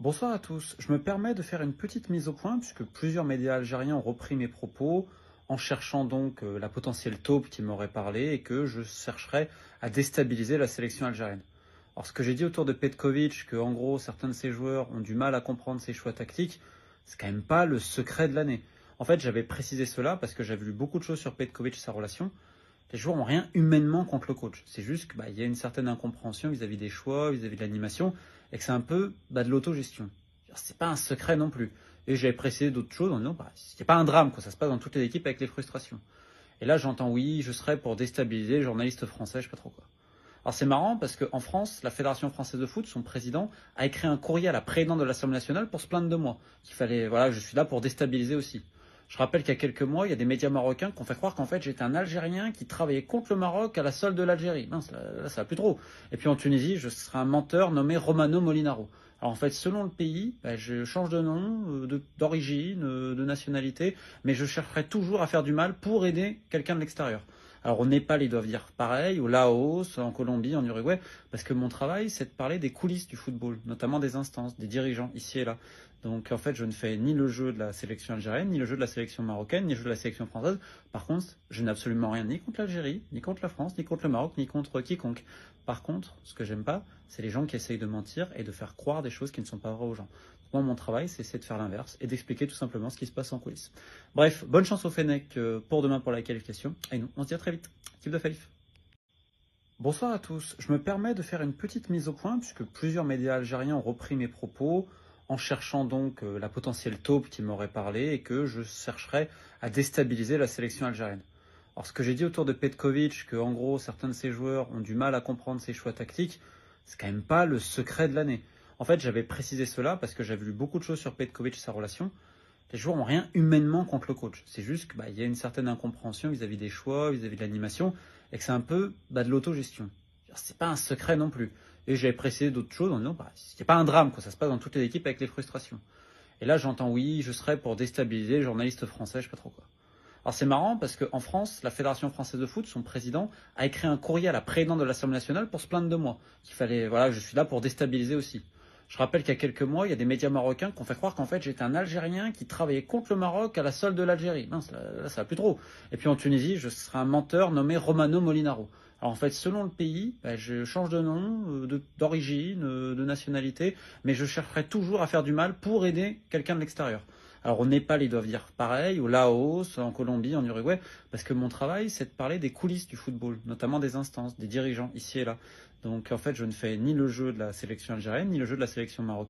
Bonsoir à tous. Je me permets de faire une petite mise au point puisque plusieurs médias algériens ont repris mes propos en cherchant donc la potentielle taupe qui m'aurait parlé et que je chercherais à déstabiliser la sélection algérienne. Alors ce que j'ai dit autour de Petkovic, que en gros certains de ses joueurs ont du mal à comprendre ses choix tactiques, c'est quand même pas le secret de l'année. En fait, j'avais précisé cela parce que j'avais lu beaucoup de choses sur Petkovic et sa relation. Les joueurs n'ont rien humainement contre le coach. C'est juste qu'il y a une certaine incompréhension vis-à-vis des choix, vis-à-vis de l'animation, et que c'est un peu de l'autogestion. C'est pas un secret non plus. Et j'avais précisé d'autres choses en disant, c'est pas un drame, quoi. Ça se passe dans toutes les équipes avec les frustrations. Et là, j'entends, oui, je serais pour déstabiliser les journalistes français, je sais pas trop quoi. Alors c'est marrant parce qu'en France, la Fédération française de foot, son président, a écrit un courrier à la présidente de l'Assemblée nationale pour se plaindre de moi. Qu'il fallait, voilà, je suis là pour déstabiliser aussi. Je rappelle qu'il y a quelques mois, il y a des médias marocains qui ont fait croire qu'en fait j'étais un Algérien qui travaillait contre le Maroc à la solde de l'Algérie. Non, là, ça va plus trop. Et puis en Tunisie, je serai un menteur nommé Romano Molinaro. Alors en fait, selon le pays, je change de nom, d'origine, de nationalité, mais je chercherai toujours à faire du mal pour aider quelqu'un de l'extérieur. Alors au Népal, ils doivent dire pareil, au Laos, en Colombie, en Uruguay, parce que mon travail, c'est de parler des coulisses du football, notamment des instances, des dirigeants, ici et là. Donc en fait, je ne fais ni le jeu de la sélection algérienne, ni le jeu de la sélection marocaine, ni le jeu de la sélection française. Par contre, je n'ai absolument rien ni contre l'Algérie, ni contre la France, ni contre le Maroc, ni contre quiconque. Par contre, ce que j'aime pas, c'est les gens qui essayent de mentir et de faire croire des choses qui ne sont pas vraies aux gens. Moi, mon travail, c'est de faire l'inverse et d'expliquer tout simplement ce qui se passe en coulisses. Bref, bonne chance au Fennec pour demain pour la qualification. Et nous, on se dit à très vite. Type de Falif. Bonsoir à tous. Je me permets de faire une petite mise au point puisque plusieurs médias algériens ont repris mes propos en cherchant donc la potentielle taupe qui m'aurait parlé et que je chercherais à déstabiliser la sélection algérienne. Alors ce que j'ai dit autour de Petkovic, que en gros certains de ses joueurs ont du mal à comprendre ses choix tactiques, c'est quand même pas le secret de l'année. En fait, j'avais précisé cela parce que j'avais lu beaucoup de choses sur Petkovic et sa relation. Les joueurs n'ont rien humainement contre le coach. C'est juste qu'il y a une certaine incompréhension vis-à-vis des choix, vis-à-vis de l'animation, et que c'est un peu de l'autogestion. C'est pas un secret non plus. Et j'avais précisé d'autres choses en disant, c'est pas un drame, quoi. Ça se passe dans toutes les équipes avec les frustrations. Et là, j'entends, oui, je serais pour déstabiliser les journalistes français, je sais pas trop quoi. Alors c'est marrant parce qu'en France, la Fédération française de foot, son président, a écrit un courrier à la présidente de l'Assemblée nationale pour se plaindre de moi. Qu'il fallait, voilà, je suis là pour déstabiliser aussi. Je rappelle qu'il y a quelques mois, il y a des médias marocains qui ont fait croire qu'en fait j'étais un Algérien qui travaillait contre le Maroc à la solde de l'Algérie. Non, là, ça va plus trop. Et puis en Tunisie, je serai un menteur nommé Romano Molinaro. Alors en fait, selon le pays, je change de nom, d'origine, de nationalité, mais je chercherai toujours à faire du mal pour aider quelqu'un de l'extérieur. Alors au Népal, ils doivent dire pareil, au Laos, en Colombie, en Uruguay, parce que mon travail, c'est de parler des coulisses du football, notamment des instances, des dirigeants, ici et là. Donc en fait, je ne fais ni le jeu de la sélection algérienne, ni le jeu de la sélection marocaine.